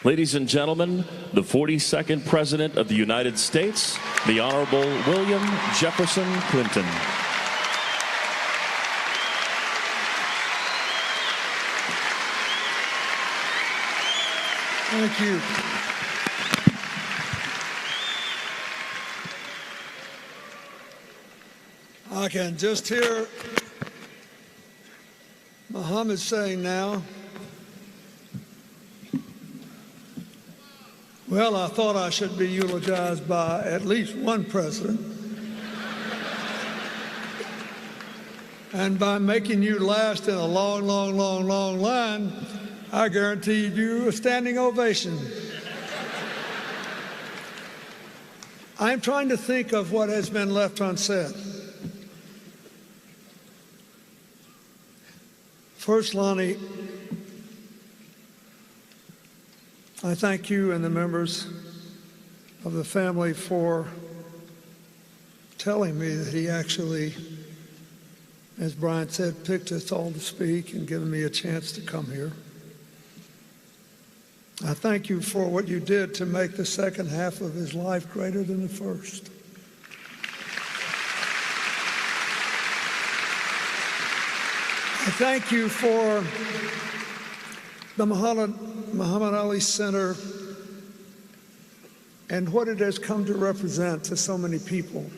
Ladies and gentlemen, the 42nd President of the United States, the Honorable William Jefferson Clinton. Thank you. I can just hear Muhammad saying now, well, I thought I should be eulogized by at least one president. And by making you last in a long, long, long, long line, I guaranteed you a standing ovation. I'm trying to think of what has been left unsaid. First, Lonnie, I thank you and the members of the family for telling me that he actually, as Brian said, picked us all to speak and given me a chance to come here. I thank you for what you did to make the second half of his life greater than the first. I thank you for the Muhammad Ali Center and what it has come to represent to so many people.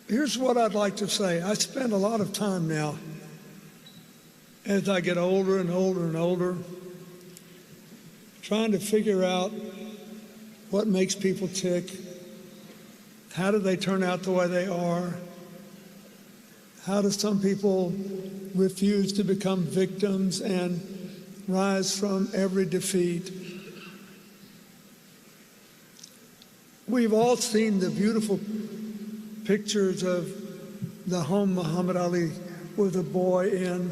Here's what I'd like to say. I spend a lot of time now, as I get older and older and older, trying to figure out what makes people tick, how do they turn out the way they are, how do some people refuse to become victims and rise from every defeat. We've all seen the beautiful pictures of the home Muhammad Ali was a boy in,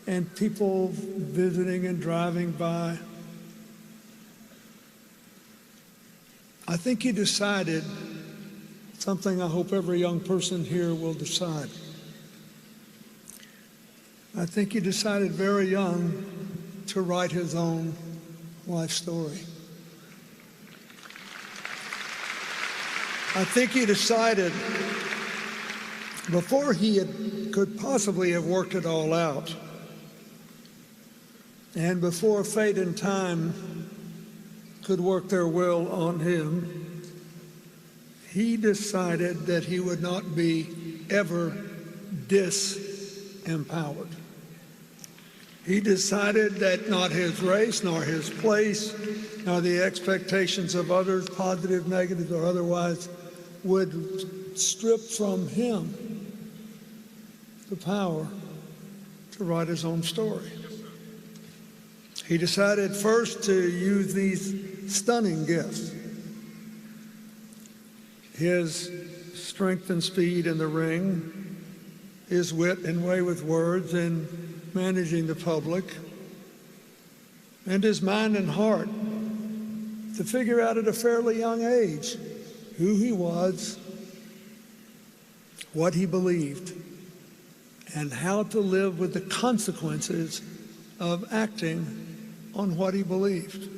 and people visiting and driving by. I think he decided something I hope every young person here will decide. I think he decided very young to write his own life story. I think he decided before he could possibly have worked it all out, and before fate and time could work their will on him, he decided that he would not be ever disempowered. He decided that not his race, nor his place, nor the expectations of others, positive, negative, or otherwise, would strip from him the power to write his own story. He decided first to use these stunning gifts: his strength and speed in the ring, his wit and way with words in managing the public, and his mind and heart to figure out at a fairly young age who he was, what he believed, and how to live with the consequences of acting on what he believed.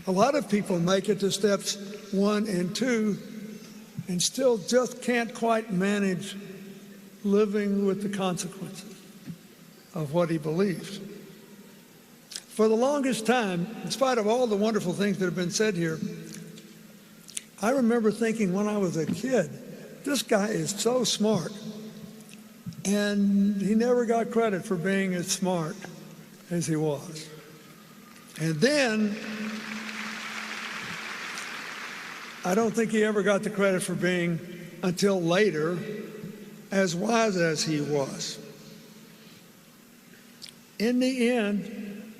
A lot of people make it to steps 1 and 2 and still just can't quite manage living with the consequences of what he believed. For the longest time, in spite of all the wonderful things that have been said here, I remember thinking when I was a kid, this guy is so smart. And he never got credit for being as smart as he was. And then, I don't think he ever got the credit for being, until later, as wise as he was. In the end,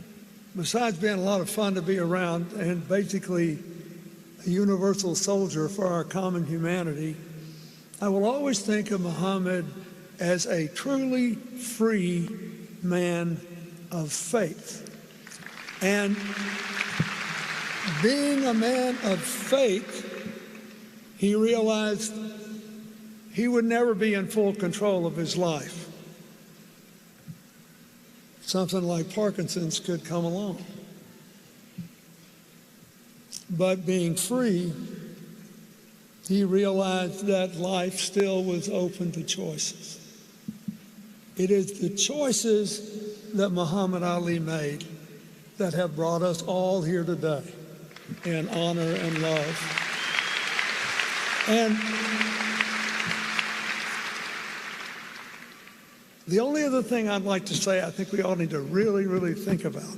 besides being a lot of fun to be around and basically a universal soldier for our common humanity, I will always think of Muhammad as a truly free man of faith. And being a man of faith, he realized he would never be in full control of his life. something like Parkinson's could come along. But being free, he realized that life still was open to choices. It is the choices that Muhammad Ali made that have brought us all here today in honor and love. And the only other thing I'd like to say, I think we all need to really, really think about,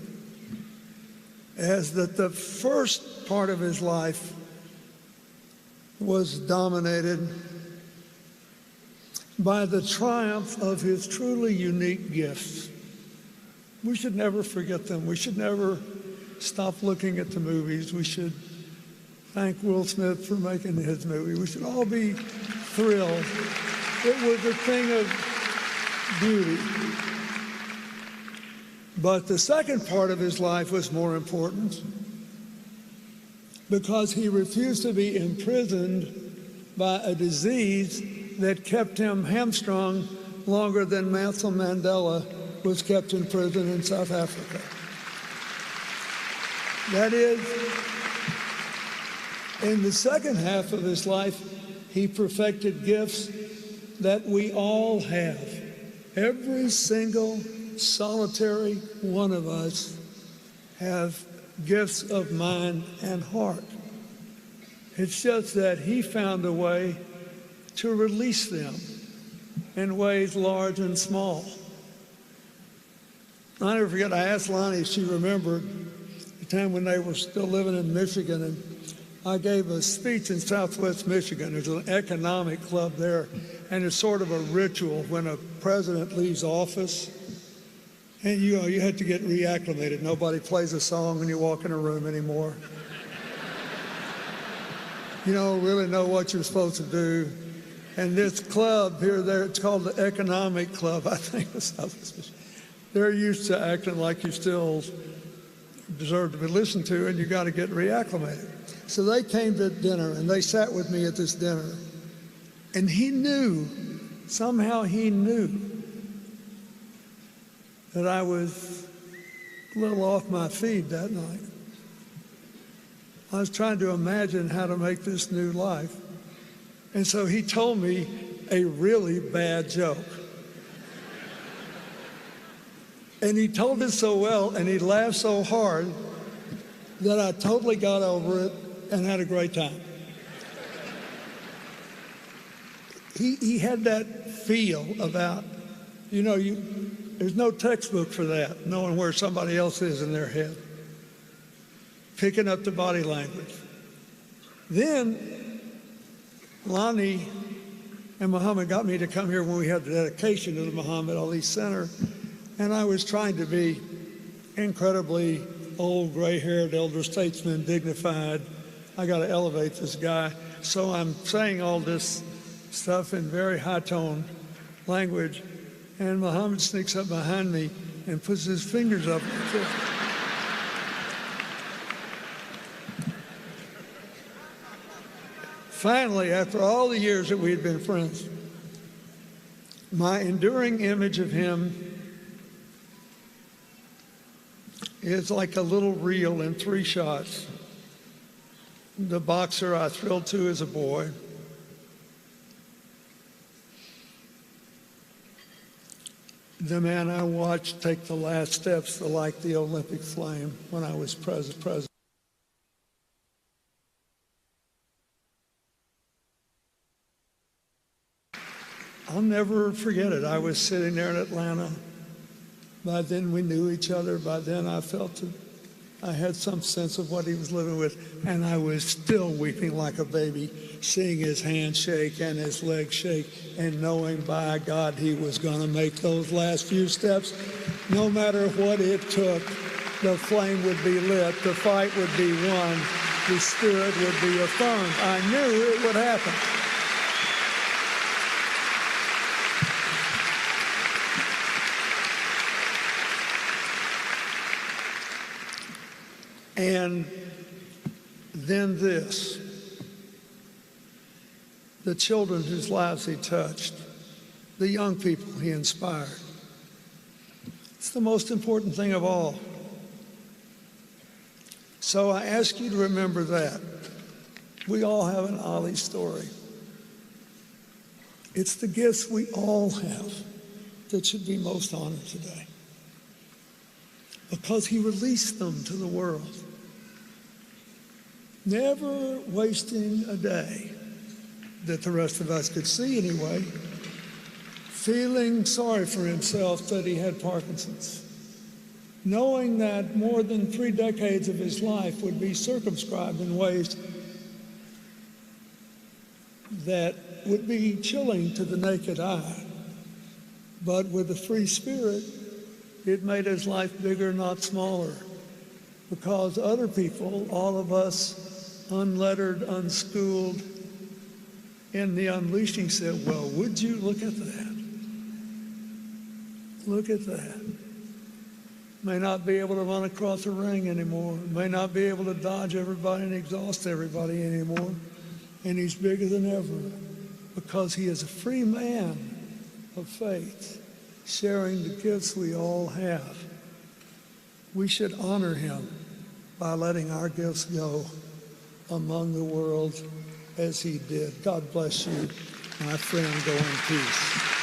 is that the first part of his life was dominated by the triumph of his truly unique gifts. We should never forget them. We should never stop looking at the movies. We should thank Will Smith for making his movie. We should all be thrilled. It was a thing of beauty. But the second part of his life was more important because he refused to be imprisoned by a disease that kept him hamstrung longer than Nelson Mandela was kept in prison in South Africa. That is, in the second half of his life, he perfected gifts that we all have. Every single solitary one of us have gifts of mind and heart. It's just that he found a way to release them in ways large and small. I'll never forget, I asked Lonnie if she remembered the time when they were still living in Michigan, and I gave a speech in Southwest Michigan. There's an economic club there, and it's sort of a ritual when a president leaves office. And you had to get reacclimated. Nobody plays a song when you walk in a room anymore. You don't really know what you're supposed to do. And this club here, there, it's called the Economic Club, I think. They're used to acting like you still deserve to be listened to, and you got to get reacclimated. So they came to dinner, and they sat with me at this dinner. And he knew, somehow he knew, that I was a little off my feed that night. I was trying to imagine how to make this new life. And so he told me a really bad joke. And he told it so well, and he laughed so hard that I totally got over it and had a great time. He had that feel about, there's no textbook for that, knowing where somebody else is in their head. Picking up the body language. Then Lonnie and Muhammad got me to come here when we had the dedication to the Muhammad Ali Center, and I was trying to be incredibly old, gray-haired elder statesman, dignified. I got to elevate this guy. So I'm saying all this stuff in very high-toned language, and Muhammad sneaks up behind me and puts his fingers up like this. Finally, after all the years that we had been friends, my enduring image of him is like a little reel in 3 shots. The boxer I thrilled to as a boy, the man I watched take the last steps to light the Olympic flame when I was president. I'll never forget it. I was sitting there in Atlanta. By then we knew each other. By then I felt it. I had some sense of what he was living with, and I was still weeping like a baby, seeing his hand shake and his leg shake, and knowing, by God, he was going to make those last few steps. No matter what it took, the flame would be lit, the fight would be won, the spirit would be affirmed. I knew it would happen. And then this, the children whose lives he touched, the young people he inspired. It's the most important thing of all. So I ask you to remember that. We all have an Ali story. It's the gifts we all have that should be most honored today, because he released them to the world, never wasting a day that the rest of us could see anyway, feeling sorry for himself that he had Parkinson's, knowing that more than 3 decades of his life would be circumscribed in ways that would be chilling to the naked eye. But with the free spirit, it made his life bigger, not smaller, because other people, all of us, unlettered, unschooled, in the unleashing said, well, would you look at that? Look at that. May not be able to run across a ring anymore, may not be able to dodge everybody and exhaust everybody anymore, and he's bigger than ever, because he is a free man of faith, sharing the gifts we all have. We should honor him by letting our gifts go among the world as he did. God bless you, my friend. Go in peace.